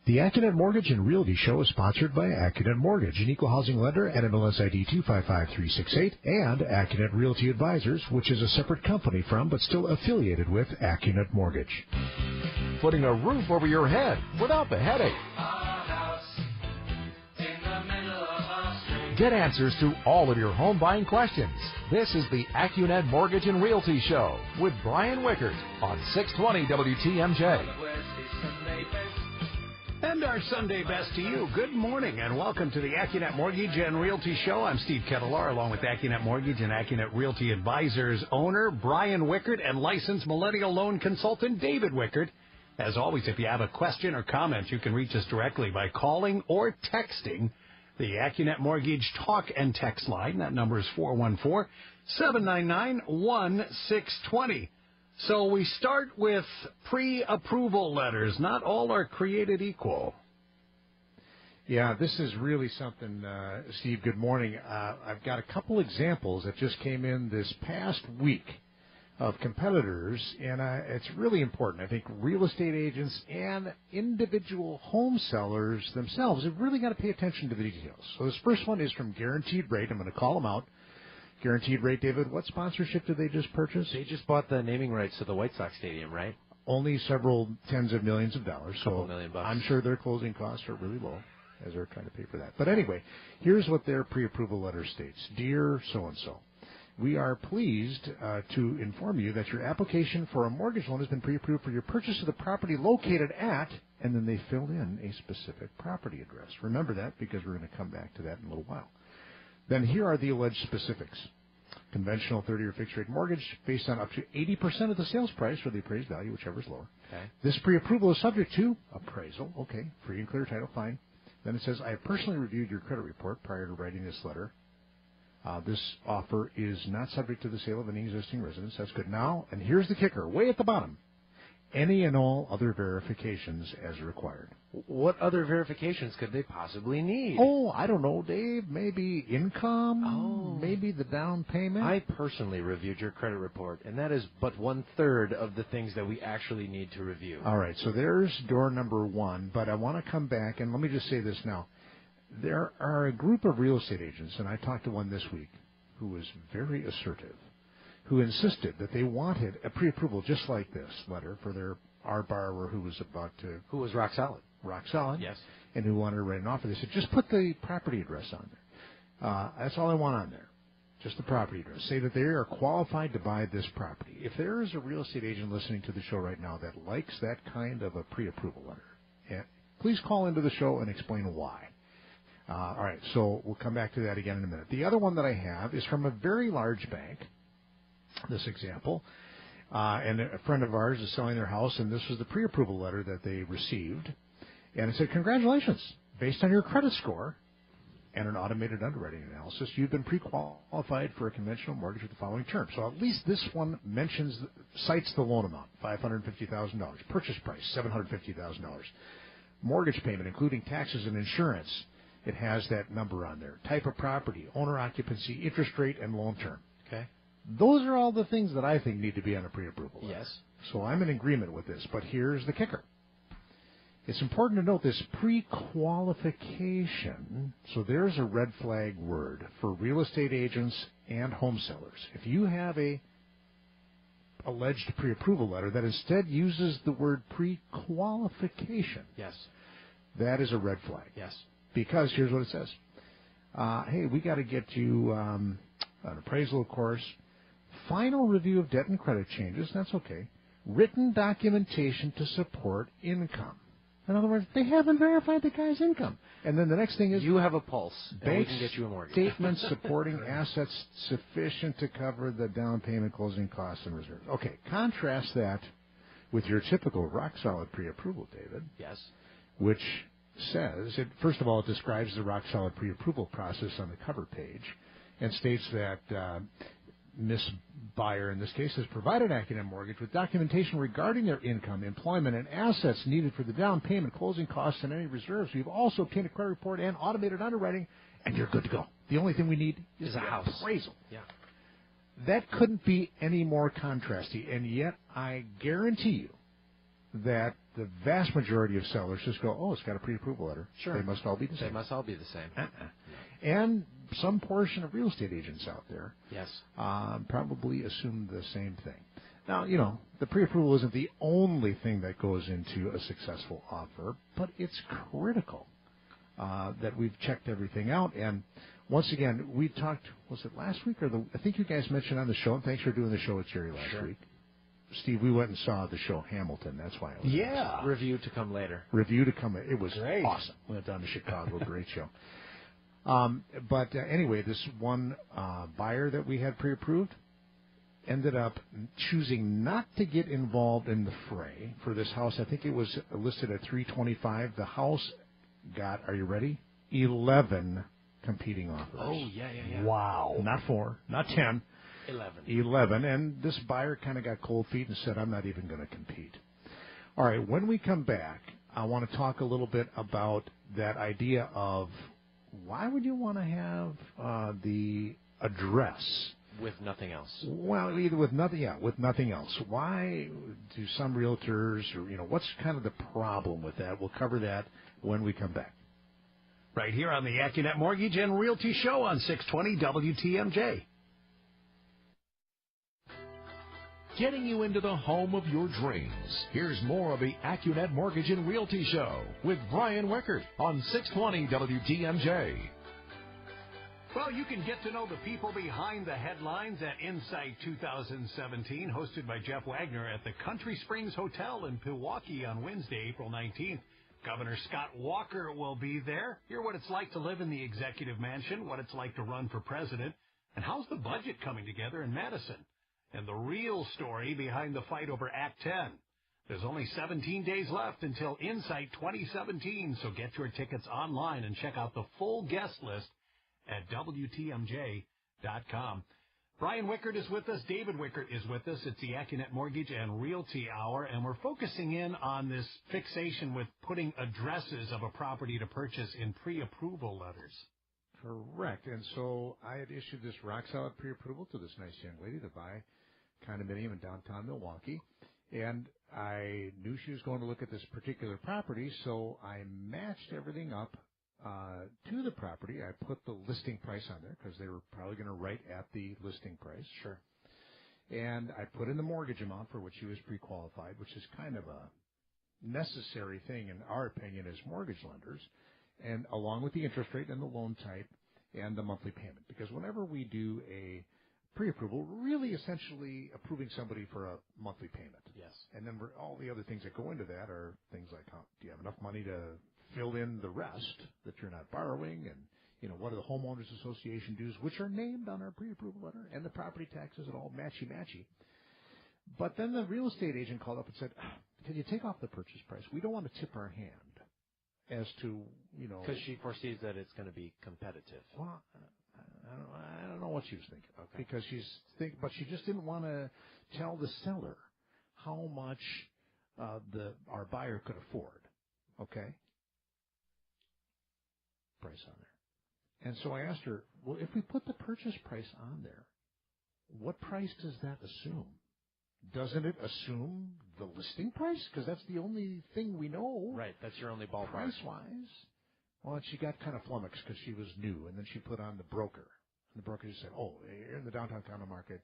The Accunet Mortgage and Realty Show is sponsored by Accunet Mortgage, an equal housing lender at MLS ID 255368, and Accunet Realty Advisors, which is a separate company from but still affiliated with Accunet Mortgage. Putting a roof over your head without the headache. Get answers to all of your home buying questions. This is the Accunet Mortgage and Realty Show with Brian Wickert on 620 WTMJ. And our Sunday best to you. Good morning and welcome to the Accunet Mortgage and Realty Show. I'm Steve Kettler, along with Accunet Mortgage and Accunet Realty Advisors owner Brian Wickert and licensed millennial loan consultant David Wickert. As always, if you have a question or comment, you can reach us directly by calling or texting the Accunet Mortgage talk and text line. That number is 414-799-1620. So we start with pre-approval letters. Not all are created equal. Yeah, this is really something, Steve. Good morning. I've got a couple examples that just came in this past week of competitors, and it's really important. I think real estate agents and individual home sellers themselves have really got to pay attention to the details. So this first one is from Guaranteed Rate. I'm going to call them out. Guaranteed Rate, David, what sponsorship did they just purchase? They just bought the naming rights to the White Sox Stadium, right? Only several tens of millions of dollars. Couple $1 million. I'm sure their closing costs are really low as they're trying to pay for that. But anyway, here's what their pre-approval letter states. Dear so-and-so, we are pleased to inform you that your application for a mortgage loan has been pre-approved for your purchase of the property located at, and then they filled in a specific property address. Remember that because we're going to come back to that in a little while. Then here are the alleged specifics. Conventional 30-year fixed-rate mortgage based on up to 80% of the sales price or the appraised value, whichever is lower. Okay. This pre-approval is subject to appraisal. Okay, free and clear title, fine. Then it says, I have personally reviewed your credit report prior to writing this letter. This offer is not subject to the sale of any existing residence. That's good. Now, and here's the kicker, way at the bottom. Any and all other verifications as required. What other verifications could they possibly need? Oh, I don't know, Dave. Maybe income. Oh. Maybe the down payment. I personally reviewed your credit report, and that is but 1/3 of the things that we actually need to review. All right, so there's door number one, but I want to come back, and let me just say this now. There are a group of real estate agents, and I talked to one this week who was very assertive, who insisted that they wanted a pre-approval just like this letter for our borrower who was about to... Who was rock solid. Rock solid. Yes. And who wanted to write an offer. They said, just put the property address on there. That's all I want on there. Just the property address. Say that they are qualified to buy this property. If there is a real estate agent listening to the show right now that likes that kind of a pre-approval letter, please call into the show and explain why. All right, so we'll come back to that again in a minute. The other one that I have is from a very large bank, this example, and a friend of ours is selling their house, and this was the pre-approval letter that they received. And it said, congratulations, based on your credit score and an automated underwriting analysis, you've been pre-qualified for a conventional mortgage with the following terms. So at least this one cites the loan amount, $550,000. Purchase price, $750,000. Mortgage payment, including taxes and insurance, it has that number on there. Type of property, owner occupancy, interest rate, and loan term. Okay. Those are all the things that I think need to be on a pre-approval letter. Yes. So I'm in agreement with this, but here's the kicker. It's important to note this pre-qualification. So there's a red flag word for real estate agents and home sellers. If you have a alleged pre-approval letter that instead uses the word pre-qualification, yes, that is a red flag. Yes. Because here's what it says. Hey, we got to get you an appraisal, of course. Final review of debt and credit changes. That's okay. Written documentation to support income. In other words, they haven't verified the guy's income. And then the next thing is... You have a pulse, and we bank can get you a mortgage. Statements supporting assets sufficient to cover the down payment, closing costs, and reserves. Okay, contrast that with your typical rock-solid pre-approval, David. Yes. Which says, first of all, it describes the rock-solid pre-approval process on the cover page and states that Miss Buyer, in this case, has provided Accunet Mortgage with documentation regarding their income, employment, and assets needed for the down payment, closing costs, and any reserves. We've also obtained a credit report and automated underwriting, and you're good to go. The only thing we need is a house appraisal. Yeah. That couldn't be any more contrasty, and yet I guarantee you that the vast majority of sellers just go, oh, it's got a pre-approval letter. Sure. They must all be the same. They must all be the same. And some portion of real estate agents out there Yes. probably assume the same thing. Now, the pre-approval isn't the only thing that goes into a successful offer, but it's critical that we've checked everything out. And once again, we talked, was it last week or I think you guys mentioned on the show, and thanks for doing the show with Jerry last week. Steve, we went and saw the show Hamilton. That's why I was Yeah. Review to come later. Review to come. It was Great. awesome. We went down to Chicago. Great show. But anyway, this one buyer that we had pre-approved ended up choosing not to get involved in the fray for this house. I think it was listed at $325,000. The house got, are you ready? 11 competing offers. Oh, yeah. Wow. Not 4, not 10. 11. And this buyer kind of got cold feet and said, I'm not even going to compete. All right, when we come back, I want to talk a little bit about that idea of why would you want to have the address? With nothing else. Well, either with nothing else. Why do some realtors, or, what's kind of the problem with that? We'll cover that when we come back. Right here on the Accunet Mortgage and Realty Show on 620 WTMJ. Getting you into the home of your dreams. Here's more of the Accunet Mortgage and Realty Show with Brian Wickert on 620 WTMJ. Well, you can get to know the people behind the headlines at Insight 2017, hosted by Jeff Wagner at the Country Springs Hotel in Pewaukee on Wednesday, April 19th. Governor Scott Walker will be there. Hear what it's like to live in the executive mansion, what it's like to run for president, and how's the budget coming together in Madison, and the real story behind the fight over Act 10. There's only 17 days left until Insight 2017, so get your tickets online and check out the full guest list at WTMJ.com. Brian Wickert is with us. David Wickert is with us. It's the Accunet Mortgage and Realty Hour, and we're focusing in on this fixation with putting addresses of a property to purchase in pre-approval letters. Correct. And so I had issued this rock-solid pre-approval to this nice young lady to buy condominium in downtown Milwaukee. And I knew she was going to look at this particular property, so I matched everything up to the property. I put the listing price on there because they were probably going to write at the listing price. Sure. And I put in the mortgage amount for which she was pre-qualified, which is kind of a necessary thing in our opinion as mortgage lenders, and along with the interest rate and the loan type and the monthly payment. Because whenever we do a pre-approval, we're really essentially approving somebody for a monthly payment. Yes. And then all the other things that go into that are things like, do you have enough money to fill in the rest that you're not borrowing, and what are the homeowners association dues, which are named on our pre-approval letter, and the property taxes, and all matchy. But then the real estate agent called up and said, can you take off the purchase price? We don't want to tip our hand as to, Because she foresees that it's going to be competitive. Well, I don't know what she was thinking. Okay. Because but she just didn't want to tell the seller how much our buyer could afford. Okay? Price on there. And so I asked her, well, if we put the purchase price on there, what price does that assume? Doesn't it assume the listing price? Because that's the only thing we know. Right, that's your only ballpark. Price-wise. Well, and she got kind of flummoxed because she was new, and then she put on the broker. And the broker just said, you're in the downtown condo market,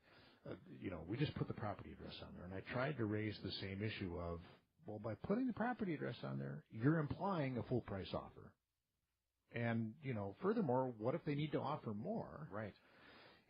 we just put the property address on there. And I tried to raise the same issue of, well, by putting the property address on there, you're implying a full price offer. And, furthermore, what if they need to offer more? Right.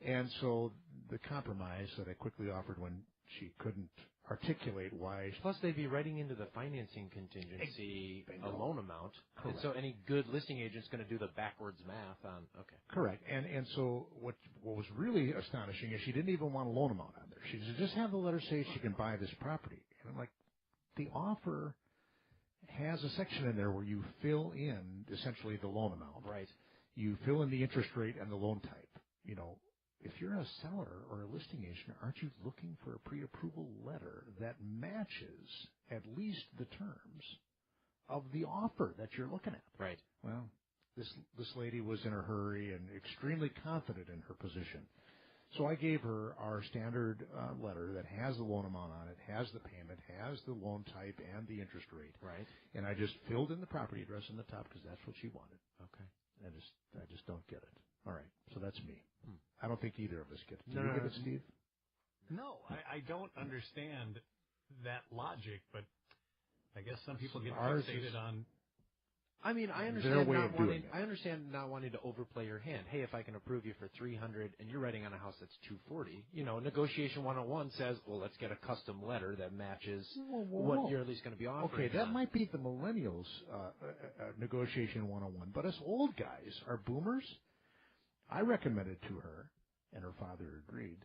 And so the compromise that I quickly offered when she couldn't articulate why. Plus, they'd be writing into the financing contingency a loan amount. Correct. And so any good listing agent's going to do the backwards math on, okay. Correct. And so what was really astonishing is she didn't even want a loan amount on there. She said, just have the letter say she can buy this property. And I'm like, the offer has a section in there where you fill in essentially the loan amount. Right. You fill in the interest rate and the loan type. If you're a seller or a listing agent, aren't you looking for a pre-approval letter that matches at least the terms of the offer that you're looking at? Right. Well, this lady was in a hurry and extremely confident in her position. So I gave her our standard letter that has the loan amount on it, has the payment, has the loan type and the interest rate. Right. And I just filled in the property address in the top because that's what she wanted. Okay. I just don't get it. All right. So that's me. I don't think either of us get it. Do No, you no, get no. it, Steve? No, I don't understand that logic, but I guess some people get Ours fixated is- on. I mean, I Their understand way not of doing wanting. it. I understand not wanting to overplay your hand. Hey, if I can approve you for $300 and you're writing on a house that's $240, negotiation 101 says, well, let's get a custom letter that matches what you're at least going to be offering. Okay, that might be the millennials negotiation 101, but us old guys, our boomers, I recommended to her, and her father agreed.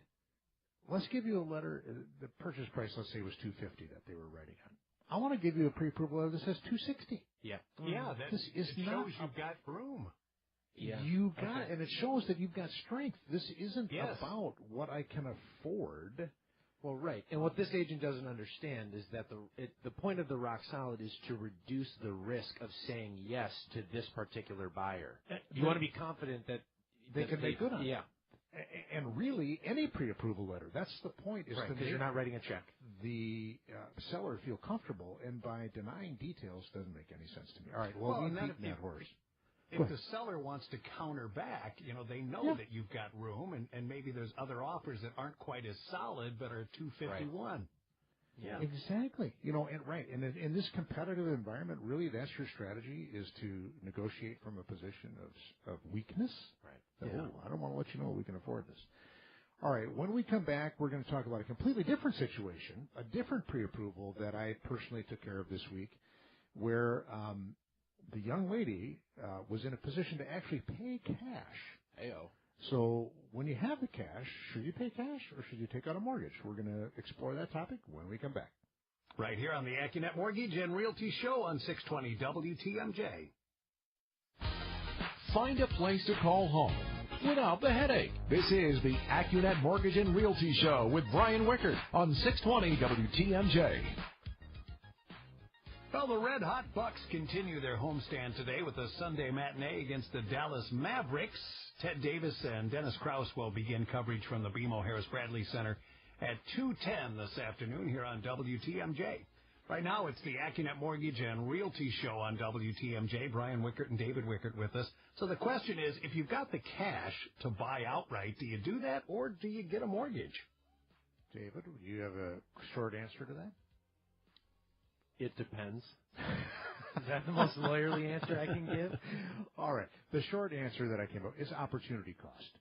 Let's give you a letter. The purchase price, let's say, was $250 that they were writing on. I want to give you a pre-approval letter that says $260. Yeah. Yeah, This is it not shows you've got room. Yeah. You got it, and it shows that you've got strength. This isn't Yes. about what I can afford. Well, right. And what this agent doesn't understand is that the point of the rock solid is to reduce the risk of saying yes to this particular buyer. You want to be confident that They can make good on it. Yeah. And really, any pre-approval letter, that's the point, is Right, to because you're make not writing a check. the seller feel comfortable, and by denying details doesn't make any sense to me. All right, well, Well, we've and then beaten that horse. If the seller wants to counter back, they know that you've got room, and maybe there's other offers that aren't quite as solid but are $251. Yeah. Exactly. And in this competitive environment, really, that's your strategy, is to negotiate from a position of weakness. Right. I don't want to let you know we can afford this. All right, when we come back, we're going to talk about a completely different situation, a different pre-approval that I personally took care of this week, where the young lady was in a position to actually pay cash. Hey-o. So when you have the cash, should you pay cash or should you take out a mortgage? We're going to explore that topic when we come back. Right here on the Accunet Mortgage and Realty Show on 620 WTMJ. Find a place to call home without the headache. This is the Accunet Mortgage and Realty Show with Brian Wickert on 620 WTMJ. Well, the Red Hot Bucks continue their homestand today with a Sunday matinee against the Dallas Mavericks. Ted Davis and Dennis Krause will begin coverage from the BMO Harris Bradley Center at 2:10 this afternoon here on WTMJ. Right now, it's the Accunet Mortgage and Realty Show on WTMJ. Brian Wickert and David Wickert with us. So the question is, if you've got the cash to buy outright, do you do that or do you get a mortgage? David, do you have a short answer to that? It depends. Is that the most lawyerly answer I can give? All right. The short answer that I came up is opportunity cost.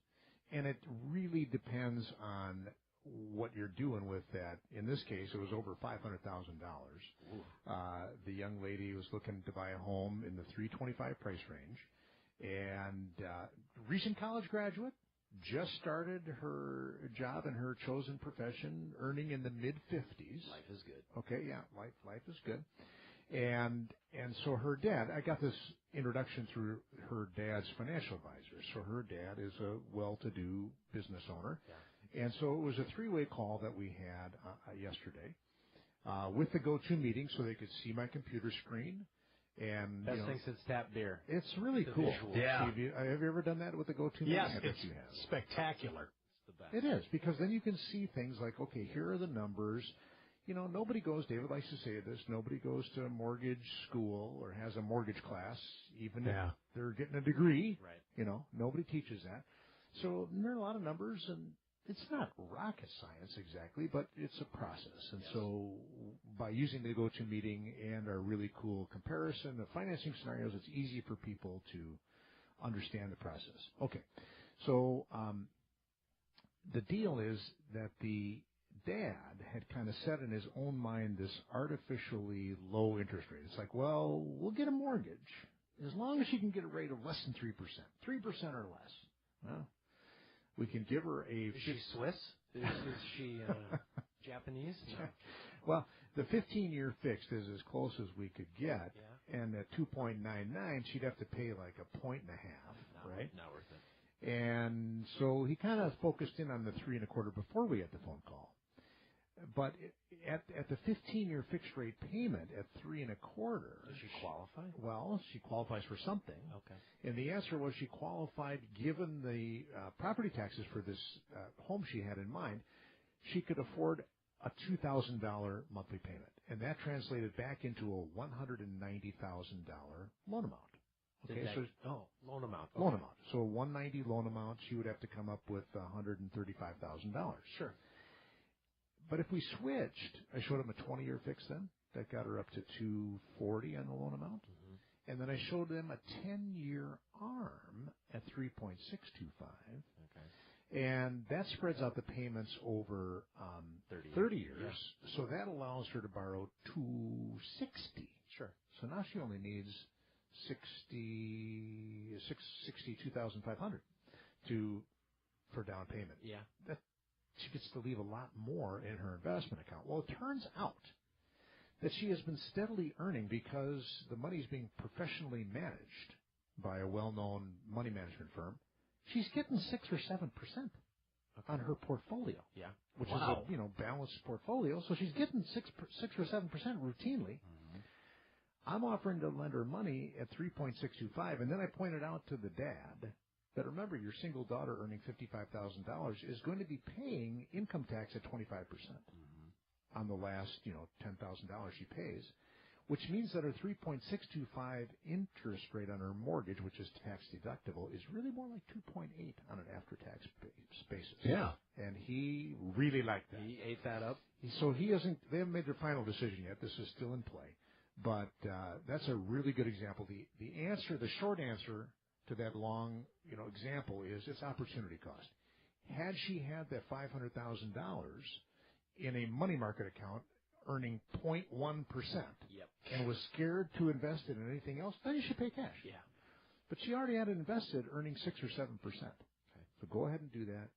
And it really depends on what you're doing with that. In this case, it was over $500,000. The young lady was looking to buy a home in the $325 price range. And recent college graduate, just started her job in her chosen profession, earning in the mid-50s. Life is good. Okay, yeah, life is good. And so her dad, I got this introduction through her dad's financial advisor. So her dad is a well-to-do business owner. Yeah. And so it was a three-way call that we had yesterday with the go-to meeting so they could see my computer screen. And Best thing since tap beer. It's really The cool. visuals. Yeah. Steve, have you ever done that with the go-to meeting? Yes, I bet it's you have. spectacular. It's the best. It is, because then you can see things like, okay, here are the numbers. Nobody goes, David likes to say this, nobody goes to a mortgage school or has a mortgage class, even if they're getting a degree. Right. Nobody teaches that. So there are a lot of numbers, and it's not rocket science exactly, but it's a process. And so by using the go-to meeting and our really cool comparison of financing scenarios, it's easy for people to understand the process. Okay. So the deal is that the dad had kind of set in his own mind this artificially low interest rate. It's like, well, we'll get a mortgage as long as you can get a rate of less than 3%, 3% or less. Well, we can give her a... Is she Swiss? Is she Japanese? No. Well, the 15-year fixed is as close as we could get, and at 2.99, she'd have to pay like a point and a half, right? Not worth it. And so he kind of focused in on the 3.25 before we had the phone call. But at the 15-year fixed rate payment at 3.25%. Does she qualify? Well, she qualifies for something. Okay. And the answer was she qualified given the property taxes for this home she had in mind. She could afford a $2,000 monthly payment, and that translated back into a $190,000 loan amount. Okay, loan amount. Loan amount. So a $190 loan amount, she would have to come up with $135,000. Sure. But if we switched, I showed them a 20-year fix then. That got her up to $240 on the loan amount. Mm-hmm. And then I showed them a 10-year ARM at 3.625. Okay. And that spreads out the payments over 30 years. Yeah. So that allows her to borrow $260. Sure. So now she only needs $62,500 for down payment. Yeah. She gets to leave a lot more in her investment account. Well, it turns out that she has been steadily earning because the money is being professionally managed by a well-known money management firm. She's getting 6 or 7% on her portfolio. Yeah. Which is a balanced portfolio. So she's getting 6 or 7% routinely. Mm-hmm. I'm offering to lend her money at 3.625, and then I pointed out to the dad that, remember, your single daughter earning $55,000 is going to be paying income tax at 25% on the last, $10,000 she pays, which means that her 3.625 interest rate on her mortgage, which is tax deductible, is really more like 2.8 on an after-tax basis. Yeah. And he really liked that. He ate that up. So they haven't made their final decision yet. This is still in play. But that's a really good example. The short answer to that long, example is it's opportunity cost. Had she had that $500,000 in a money market account earning 0.1%, yep, and was scared to invest it in anything else, then you should pay cash. Yeah. But she already had it invested earning 6 or 7%. Okay. So go ahead and do that.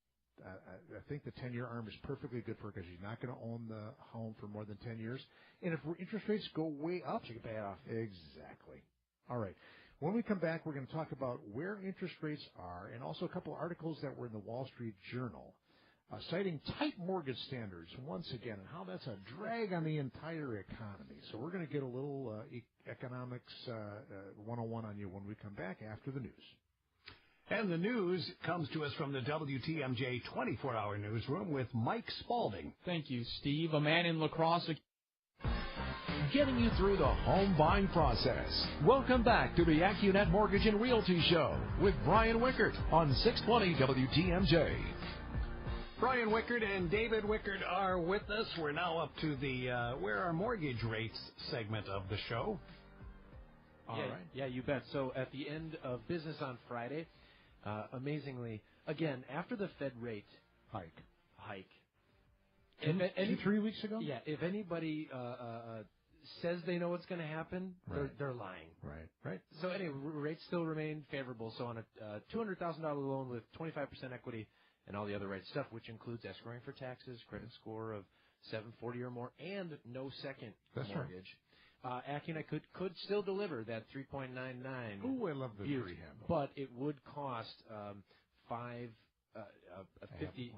I think the 10-year ARM is perfectly good for her because she's not going to own the home for more than 10 years. And if interest rates go way up, she can pay it off. Exactly. All right. When we come back, we're going to talk about where interest rates are and also a couple articles that were in the Wall Street Journal citing tight mortgage standards once again and how that's a drag on the entire economy. So we're going to get a little economics 101 on you when we come back after the news. And the news comes to us from the WTMJ 24-hour newsroom with Mike Spalding. Thank you, Steve. A man in La Crosse. Getting you through the home buying process. Welcome back to the Accunet Mortgage and Realty Show with Brian Wickert on 620 WTMJ. Brian Wickert and David Wickert are with us. We're now up to the Where Are Mortgage Rates segment of the show. All right. Yeah, you bet. So at the end of business on Friday, amazingly, again, after the Fed rate hike. 3 weeks ago? Yeah, if anybody says they know what's going to happen, right, they're lying. Right. So anyway, rates still remain favorable. So on a $200,000 loan with 25% equity and all the other right stuff, which includes escrowing for taxes, credit score of 740 or more, and no second mortgage. Right. Accunet could still deliver that 3.99. Ooh, I love the three handle. But it would cost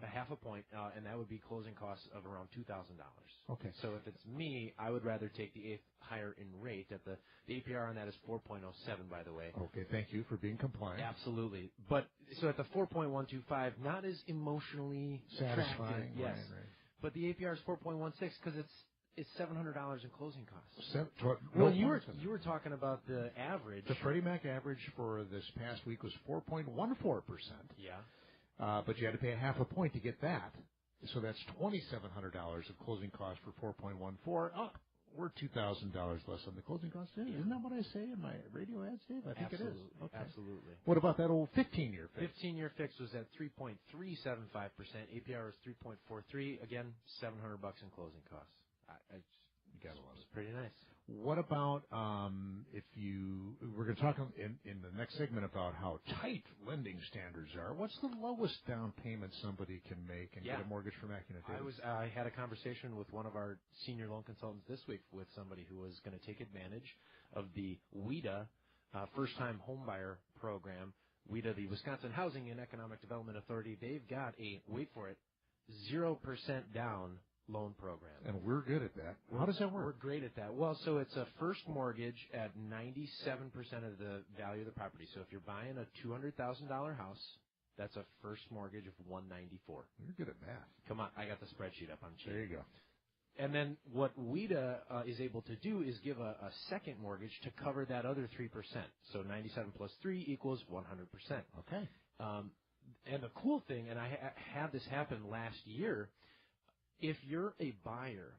half a point, and that would be closing costs of around $2,000. Okay. So if it's me, I would rather take the eighth higher in rate. The APR on that is 4.07, by the way. Okay, thank you for being compliant. Absolutely. But so at the 4.125, not as emotionally satisfying. Yes. Right. But the APR is 4.16 because it's $700 in closing costs. Well, you were talking about the average. The Freddie Mac average for this past week was 4.14%. Yeah. But you had to pay a half a point to get that. So that's $2,700 of closing costs for 4.14. Oh, we're $2,000 less on the closing costs. Yeah. Isn't that what I say in my radio ads, Dave? I think it is. Okay. Absolutely. What about that old 15-year fix? 15-year fix was at 3.375%. APR is 3.43. Again, $700 in closing costs. You gotta love it. It's pretty nice. What about we're going to talk in the next segment about how tight lending standards are. What's the lowest down payment somebody can make and get a mortgage from Accunet? I had a conversation with one of our senior loan consultants this week with somebody who was going to take advantage of the WIDA first-time homebuyer program. WIDA, the Wisconsin Housing and Economic Development Authority, they've got wait for it, 0% down loan program. And we're good at that. How does that work? We're great at that. Well, so it's a first mortgage at 97% of the value of the property. So if you're buying a $200,000 house, that's a first mortgage of $194,000. You're good at math. Come on, I got the spreadsheet up. I'm cheating. There you go. And then what WIDA is able to do is give a second mortgage to cover that other 3%. So 97 plus 3 equals 100%. Okay. And the cool thing, and I had this happen last year, if you're a buyer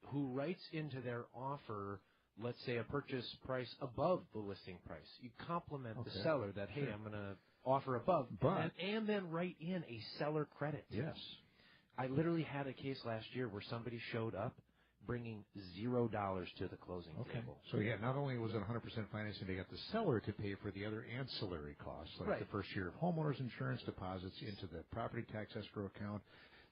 who writes into their offer, let's say a purchase price above the listing price, you compliment the seller that, hey, I'm going to offer above, and then write in a seller credit. Yes. I literally had a case last year where somebody showed up bringing $0 to the closing table. So, yeah, not only was it 100% financing, they got the seller to pay for the other ancillary costs, like the first year of homeowner's insurance, deposits into the property tax escrow account,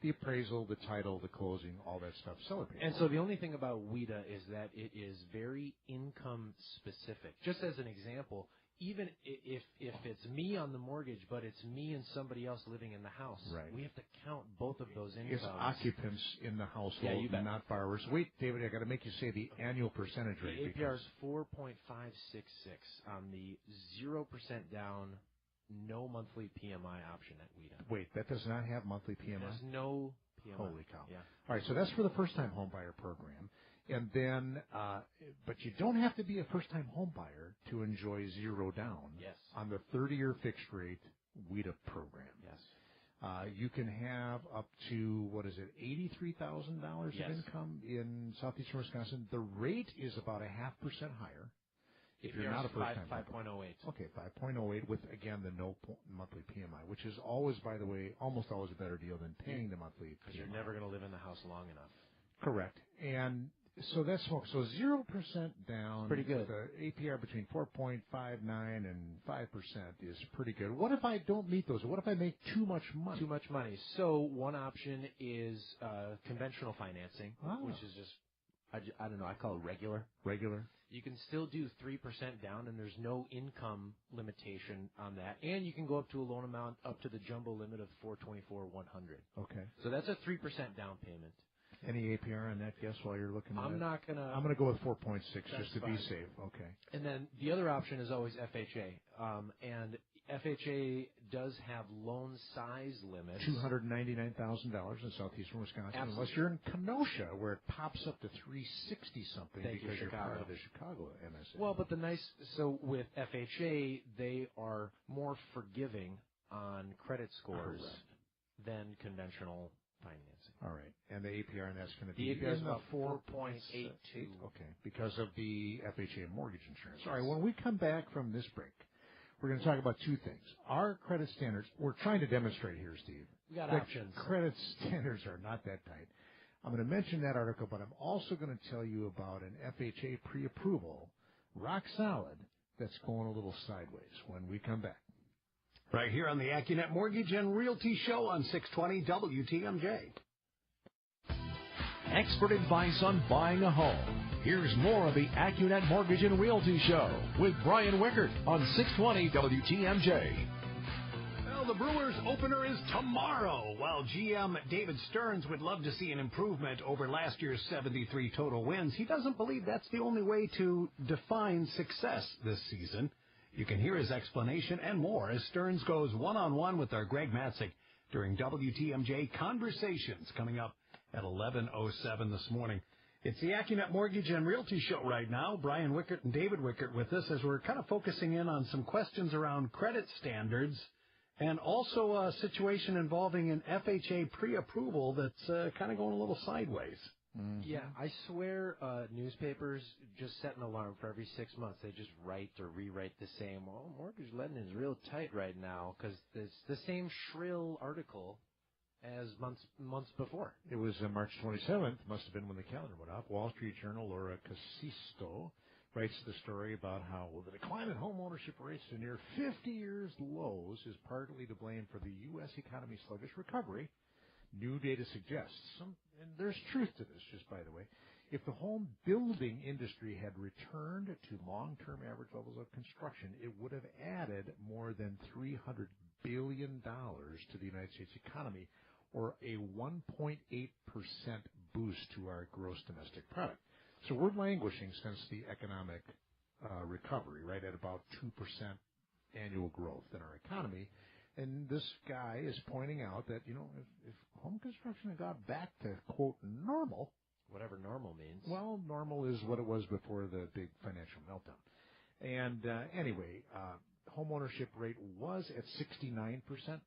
the appraisal, the title, the closing, all that stuff. Seller pays. And so the only thing about WIDA is that it is very income specific. Just as an example, even if it's me on the mortgage, but it's me and somebody else living in the house, we have to count both of those incomes. It's occupants in the household, not borrowers. Wait, David, I got to make you say the annual percentage rate. The APR is 4.566 on the 0% down, no monthly PMI option at WIDA. Wait, that does not have monthly PMI? There's no PMI. Holy cow. Yeah. All right, so that's for the first-time home buyer program. And then, but you don't have to be a first-time home buyer to enjoy zero down on the 30-year fixed rate WIDA program. Yes. You can have up to, $83,000 of income in southeastern Wisconsin. The rate is about 0.5% higher if you're not a first-time home buyer. 5.08. Okay, 5.08 with, again, the no monthly PMI, which is always, by the way, almost always a better deal than paying the monthly PMI. Because you're never going to live in the house long enough. Correct. And so that's so 0% down. Pretty good. The APR between 4.59 and 5% is pretty good. What if I don't meet those? What if I make too much money? Too much money. So one option is conventional financing, which is just, I don't know, I call it regular. Regular. You can still do 3% down, and there's no income limitation on that. And you can go up to a loan amount up to the jumbo limit of $424,100. Okay. So that's a 3% down payment. Any APR on that, guess, while you're looking at it? I'm going to go with 4.6 just to be safe. Okay. And then the other option is always FHA. And FHA does have loan size limits. $299,000 in southeastern Wisconsin. Absolutely. Unless you're in Kenosha, where it pops up to 360-something because you're part of the Chicago MSA. Well, but so with FHA, they are more forgiving on credit scores than conventional financing. All right. And the APR on that's going to be the APR is about 4.82. Okay. Because of the FHA mortgage insurance. All right. When we come back from this break, we're going to talk about two things. Our credit standards, we're trying to demonstrate here, Steve. We got options. Credit standards are not that tight. I'm going to mention that article, but I'm also going to tell you about an FHA pre-approval, rock solid, that's going a little sideways when we come back. Right here on the Accunet Mortgage and Realty Show on 620 WTMJ. Expert advice on buying a home. Here's more of the Accunet Mortgage and Realty Show with Brian Wickert on 620 WTMJ. Well, the Brewers opener is tomorrow. While GM David Stearns would love to see an improvement over last year's 73 total wins, he doesn't believe that's the only way to define success this season. You can hear his explanation and more as Stearns goes one-on-one with our Greg Matzik during WTMJ Conversations coming up at 11:07 this morning. It's the Accunet Mortgage and Realty Show right now. Brian Wickert and David Wickert with us as we're kind of focusing in on some questions around credit standards and also a situation involving an FHA pre-approval that's kind of going a little sideways. Mm-hmm. Yeah, I swear newspapers just set an alarm for every 6 months. They just write or rewrite the same, mortgage lending is real tight right now, because it's the same shrill article as months before. It was March 27th, must have been when the calendar went up. Wall Street Journal, Laura Casisto writes the story about how the decline in home ownership rates to near 50 years lows is partly to blame for the U.S. economy's sluggish recovery. New data suggests, and there's truth to this, just by the way, if the home building industry had returned to long-term average levels of construction, it would have added more than $300 billion to the United States economy, or a 1.8% boost to our gross domestic product. So we're languishing since the economic recovery, right, at about 2% annual growth in our economy. And this guy is pointing out that, if home construction had got back to, quote, normal. Whatever normal means. Well, normal is what it was before the big financial meltdown. And anyway, home ownership rate was at 69%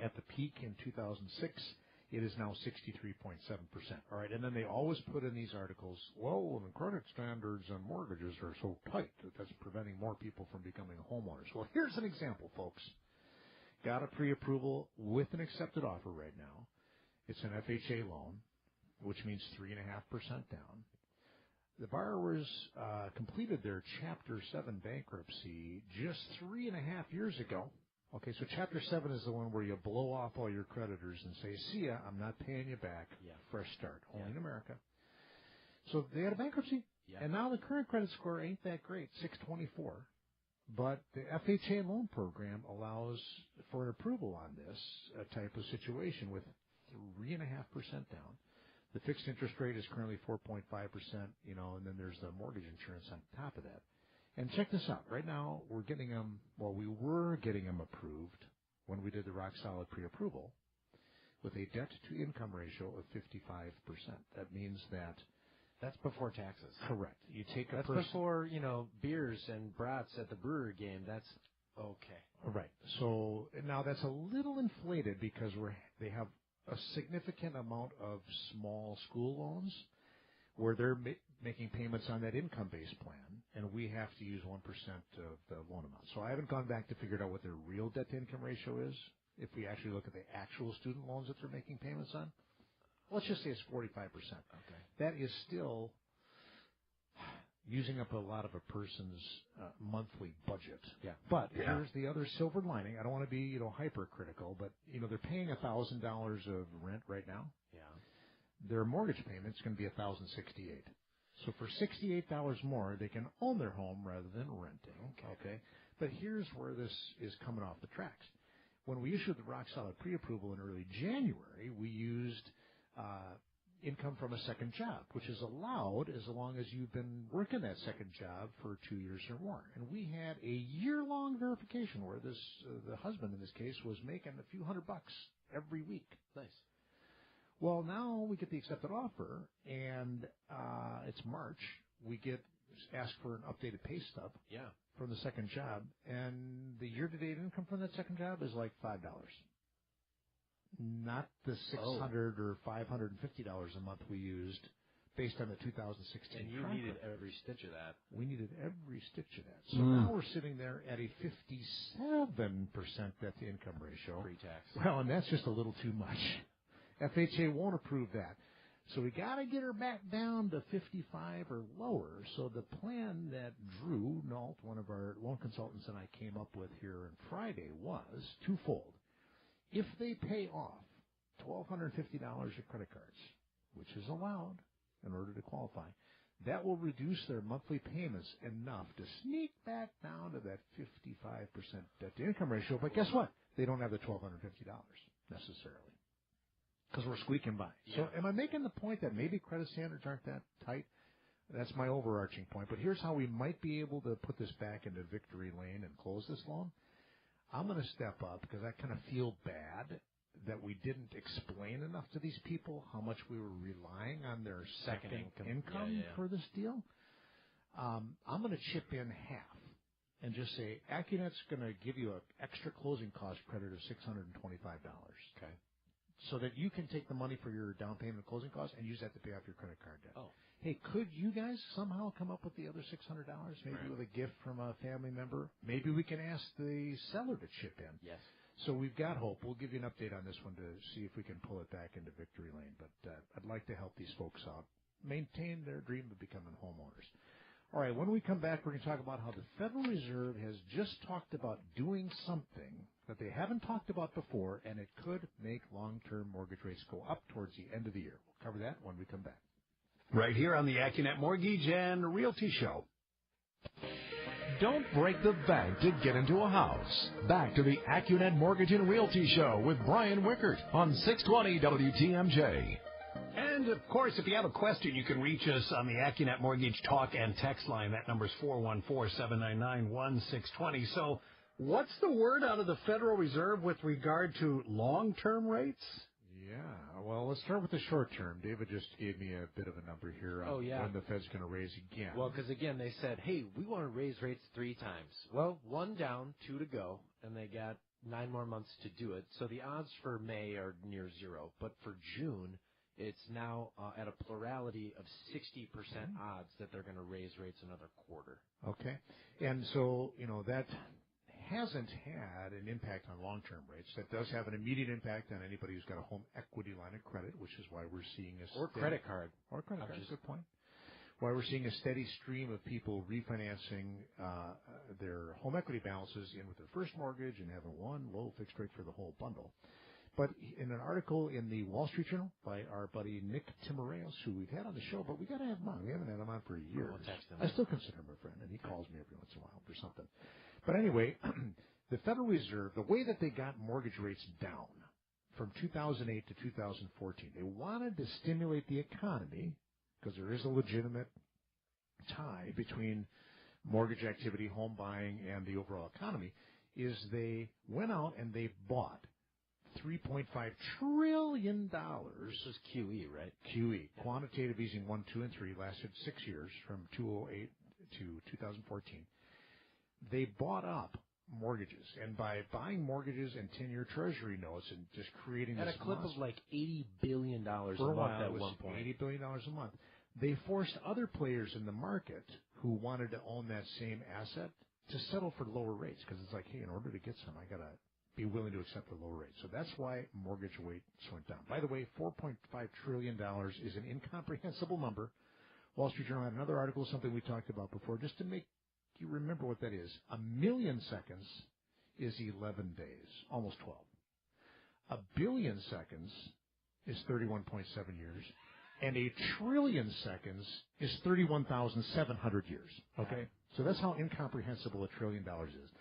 at the peak in 2006. It is now 63.7%. All right, and then they always put in these articles, well, the credit standards on mortgages are so tight that that's preventing more people from becoming homeowners. Well, here's an example, folks. Got a pre-approval with an accepted offer right now. It's an FHA loan, which means 3.5% down. The borrowers completed their Chapter 7 bankruptcy just 3.5 years ago. Okay, so Chapter 7 is the one where you blow off all your creditors and say, see ya, I'm not paying you back. Yeah. Fresh start. Only in America. So they had a bankruptcy. Yeah. And now the current credit score ain't that great, 624. But the FHA loan program allows for an approval on this type of situation with 3.5% down. The fixed interest rate is currently 4.5%, and then there's the mortgage insurance on top of that. And check this out. Right now, we were getting them approved when we did the rock solid pre-approval with a debt-to-income ratio of 55%. That means that's before taxes. Correct. You take a That's person before, beers and brats at the brewery game. That's okay. Right. So now that's a little inflated because they have a significant amount of small school loans where they're making payments on that income-based plan, and we have to use 1% of the loan amount. So I haven't gone back to figure out what their real debt-to-income ratio is. If we actually look at the actual student loans that they're making payments on, let's just say it's 45%. Okay. That is still using up a lot of a person's monthly budget. Yeah. But here's the other silver lining. I don't want to be, hypercritical, but, they're paying $1,000 of rent right now. Yeah. Their mortgage payment's going to be $1,068. So for $68 more, they can own their home rather than renting. Okay. But here's where this is coming off the tracks. When we issued the rock solid pre-approval in early January, we used income from a second job, which is allowed as long as you've been working that second job for 2 years or more. And we had a year-long verification where the husband in this case was making a few $100 every week. Nice. Well, now we get the accepted offer, and it's March. We get asked for an updated pay stub from the second job, and the year-to-date income from that second job is like $5. Not the $600 or $550 a month we used based on the 2016 And you contract. needed every stitch of that. We needed every stitch of that. So now we're sitting there at a 57% debt-to-income ratio. Pre-tax. Well, and that's just a little too much. FHA won't approve that. So we got to get her back down to 55 or lower. So the plan that Drew Nault, one of our loan consultants, and I came up with here on Friday was twofold. If they pay off $1,250 of credit cards, which is allowed in order to qualify, that will reduce their monthly payments enough to sneak back down to that 55% debt-to-income ratio. But guess what? They don't have the $1,250 necessarily because we're squeaking by. Yeah. So am I making the point that maybe credit standards aren't that tight? That's my overarching point. But here's how we might be able to put this back into victory lane and close this loan. I'm going to step up because I kind of feel bad that we didn't explain enough to these people how much we were relying on their second income for this deal. I'm going to chip in half and just say Accunet's going to give you an extra closing cost credit of $625. Okay. So that you can take the money for your down payment and closing costs and use that to pay off your credit card debt. Oh. Hey, could you guys somehow come up with the other $600, maybe with a gift from a family member? Maybe we can ask the seller to chip in. Yes. So we've got hope. We'll give you an update on this one to see if we can pull it back into victory lane. But I'd like to help these folks out, maintain their dream of becoming homeowners. All right, when we come back, we're going to talk about how the Federal Reserve has just talked about doing something that they haven't talked about before, and it could make long-term mortgage rates go up towards the end of the year. We'll cover that when we come back. Right here on the Accunet Mortgage and Realty Show. Don't break the bank to get into a house. Back to the Accunet Mortgage and Realty Show with Brian Wickert on 620 WTMJ. And, of course, if you have a question, you can reach us on the Accunet Mortgage Talk and Text line. That number is 414-799-1620. So what's the word out of the Federal Reserve with regard to long-term rates? Yeah, well, let's start with the short term. David just gave me a bit of a number here on when the Fed's going to raise again. Well, because, again, they said, hey, we want to raise rates 3 times. Well, 1 down, 2 to go, and they got 9 more months to do it. So the odds for May are near 0. But for June, it's now at a plurality of 60% odds that they're going to raise rates another quarter. Okay. And so, that hasn't had an impact on long-term rates. That does have an immediate impact on anybody who's got a home equity line of credit, which is why we're seeing credit card. Or credit card, good point. Why we're seeing a steady stream of people refinancing their home equity balances in with their first mortgage and having one low fixed rate for the whole bundle. But in an article in the Wall Street Journal by our buddy Nick Timiraos, who we've had on the show, but we got to have him on. We haven't had him on for years. We'll text him. I still consider him a friend, and he calls me every once in a while for something. But anyway, the Federal Reserve, the way that they got mortgage rates down from 2008 to 2014, they wanted to stimulate the economy because there is a legitimate tie between mortgage activity, home buying, and the overall economy, is they went out and they bought $3.5 trillion. This is QE, right? QE. Quantitative easing 1, 2, and 3 lasted 6 years from 2008 to 2014. They bought up mortgages, and by buying mortgages and 10-year Treasury notes and just creating at this a clip of like $80 billion a month at one point. $80 billion a month. They forced other players in the market who wanted to own that same asset to settle for lower rates because it's like, hey, in order to get some, I got to be willing to accept the lower rate. So that's why mortgage rates went down. By the way, $4.5 trillion is an incomprehensible number. Wall Street Journal had another article, something we talked about before, just to make you remember what that is. 1,000,000 seconds is 11 days, almost 12. 1 billion seconds is 31.7 years, and 1 trillion seconds is 31,700 years. Okay? So that's how incomprehensible $1 trillion is.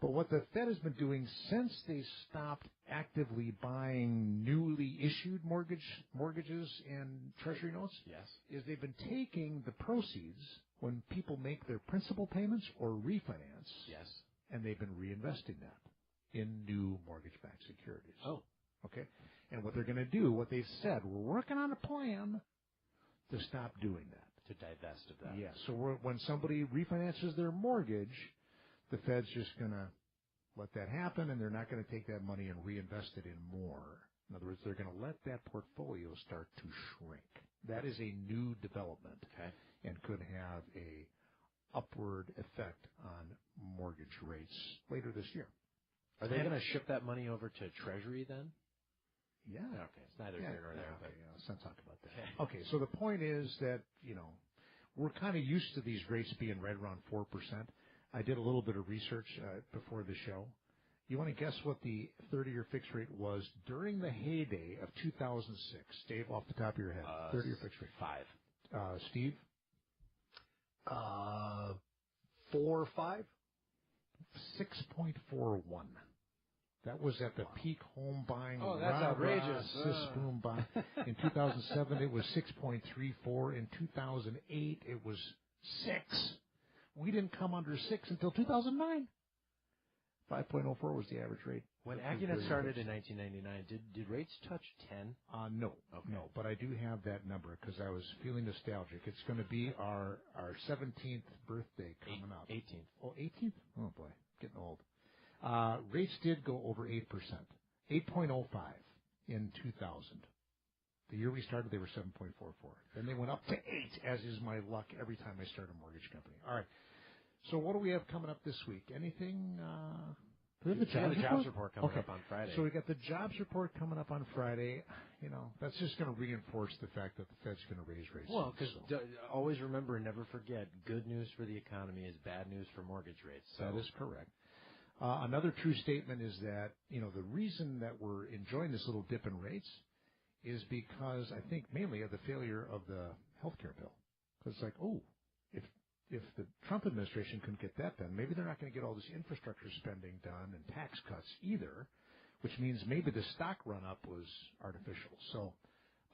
But what the Fed has been doing since they stopped actively buying newly issued mortgages and Treasury notes is they've been taking the proceeds when people make their principal payments or refinance, and they've been reinvesting that in new mortgage-backed securities. Oh. Okay? And what they're going to do, what they've said, we're working on a plan to stop doing that. To divest of that. Yeah. So when somebody refinances their mortgage, the Fed's just going to let that happen, and they're not going to take that money and reinvest it in more. In other words, they're going to let that portfolio start to shrink. That is a new development and could have a upward effect on mortgage rates later this year. Are they going to ship that money over to Treasury then? Yeah. Okay. It's neither here nor there. Okay. Let's not talk about that. Okay. So the point is that, we're kind of used to these rates being right around 4%. I did a little bit of research before the show. You want to guess what the 30-year fixed rate was during the heyday of 2006? Dave, off the top of your head. 30-year fixed rate. 5. Steve? 4 or 5? 6.41. That was at the peak home buying. Oh, that's outrageous. Boom buying. In 2007, it was 6.34. In 2008, it was 6. We didn't come under 6 until 2009. 5.04 was the average rate. When Accunet started in 1999, did rates touch 10? No. Okay. No, but I do have that number because I was feeling nostalgic. It's going to be our 17th birthday coming up. 18th. Oh, 18th? Oh, boy. Getting old. Rates did go over 8%. 8.05 in 2000. The year we started, they were 7.44. Then they went up to 8, as is my luck every time I start a mortgage company. All right. So what do we have coming up this week? Anything? We have the jobs report coming up on Friday. So we got the jobs report coming up on Friday. That's just going to reinforce the fact that the Fed's going to raise rates. Well, because always remember and never forget, good news for the economy is bad news for mortgage rates. So. That is correct. Another true statement is that, the reason that we're enjoying this little dip in rates is because I think mainly of the failure of the health care bill. Because it's like, if if the Trump administration couldn't get that done, maybe they're not going to get all this infrastructure spending done and tax cuts either, which means maybe the stock run-up was artificial. So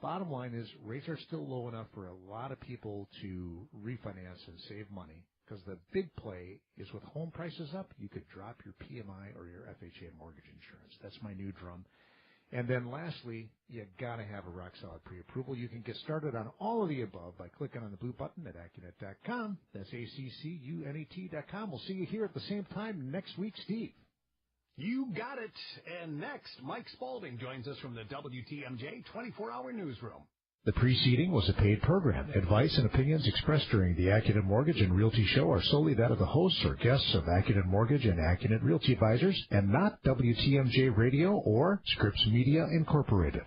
bottom line is rates are still low enough for a lot of people to refinance and save money, because the big play is with home prices up, you could drop your PMI or your FHA mortgage insurance. That's my new drum. And then lastly, you got to have a rock-solid pre-approval. You can get started on all of the above by clicking on the blue button at Accunet.com. That's ACCUNET.com. We'll see you here at the same time next week, Steve. You got it. And next, Mike Spaulding joins us from the WTMJ 24-hour newsroom. The preceding was a paid program. Advice and opinions expressed during the Accunet Mortgage and Realty Show are solely that of the hosts or guests of Accunet Mortgage and Accunet Realty Advisors, and not WTMJ Radio or Scripps Media Incorporated.